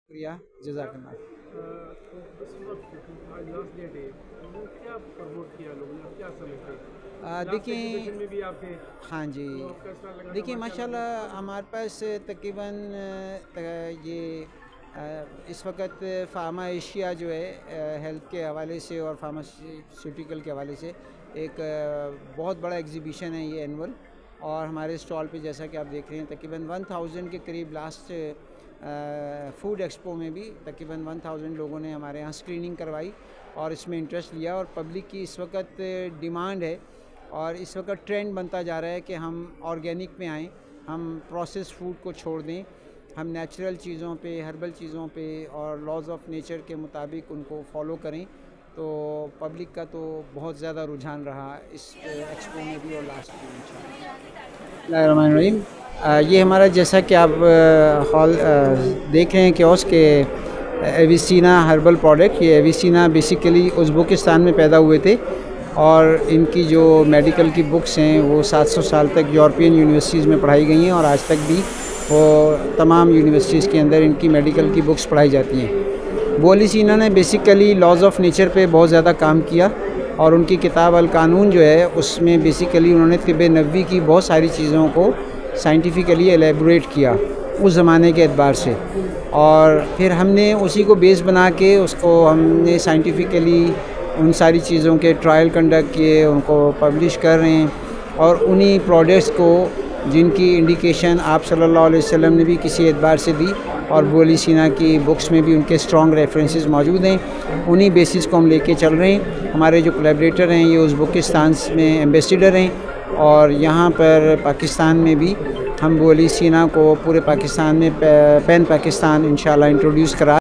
शुक्रिया, जज़ाकल्लाह। इस वक्त आज लास्ट डेट है, वो क्या प्रमोट किया लोगों ने, आप क्या समझते हैं? लास्ट देखिए, एग्जीबिशन में भी आप थे, हाँ जी, तो कैसा लगा था, देखिए माशाल्लाह माशाल्लाह हमारे पास तकरीबन ये इस वक्त फार्मा एशिया जो है हेल्थ के हवाले से और फार्मास्यूटिकल के हवाले से एक बहुत बड़ा एग्जीबिशन है ये एनुअल। और हमारे स्टॉल पे जैसा कि आप देख रहे हैं तकरीबन 1000 के करीब लास्ट फूड एक्सपो में भी तकरीबन 1000 लोगों ने हमारे यहाँ स्क्रीनिंग करवाई और इसमें इंटरेस्ट लिया। और पब्लिक की इस वक्त डिमांड है और इस वक्त ट्रेंड बनता जा रहा है कि हम ऑर्गेनिक में आएँ, हम प्रोसेस्ड फूड को छोड़ दें, हम नेचुरल चीज़ों पे, हर्बल चीज़ों पे और लॉज ऑफ नेचर के मुताबिक उनको फॉलो करें। तो पब्लिक का तो बहुत ज़्यादा रुझान रहा इस एक्सपो में भी और लास्ट में। बिस्मिल्लाहिर्रहमानिर्रहीम। ये हमारा जैसा कि आप हॉल देख रहे हैं कियोस्क के एविसीना हर्बल प्रोडक्ट, ये एविसीना बेसिकली उज़्बेकिस्तान में पैदा हुए थे और इनकी जो मेडिकल की बुक्स हैं वो 700 साल तक यूरोपियन यूनिवर्सिटीज़ में पढ़ाई गई हैं और आज तक भी वो तमाम यूनिवर्सिटीज़ के अंदर इनकी मेडिकल की बुक्स पढ़ाई जाती हैं। बोलिसीना ने बेसिकली लॉज ऑफ नेचर पे बहुत ज़्यादा काम किया और उनकी किताब अल कानून जो है उसमें बेसिकली उन्होंने तिब नबवी की बहुत सारी चीज़ों को साइंटिफिकली एलेबोरेट किया उस ज़माने के एतबार से। और फिर हमने उसी को बेस बना के उसको हमने साइंटिफिकली उन सारी चीज़ों के ट्रायल कंडक्ट किए, उनको पब्लिश कर रहे हैं और उन्हीं प्रोडक्ट्स को जिनकी इंडिकेशन आप सल्लल्लाहु अलैहि वसल्लम ने भी किसी एतबार से दी और बोलिसीना की बुक्स में भी उनके स्ट्रॉन्ग रेफरेंसेस मौजूद हैं, उन्हीं बेसिस को हम लेके चल रहे हैं। हमारे जो कोलैबोरेटर हैं ये उज़्बेकिस्तान में एम्बेसडर हैं और यहाँ पर पाकिस्तान में भी हम बोलिसीना को पूरे पाकिस्तान में पैन पाकिस्तान इंशाल्लाह इंट्रोड्यूस करा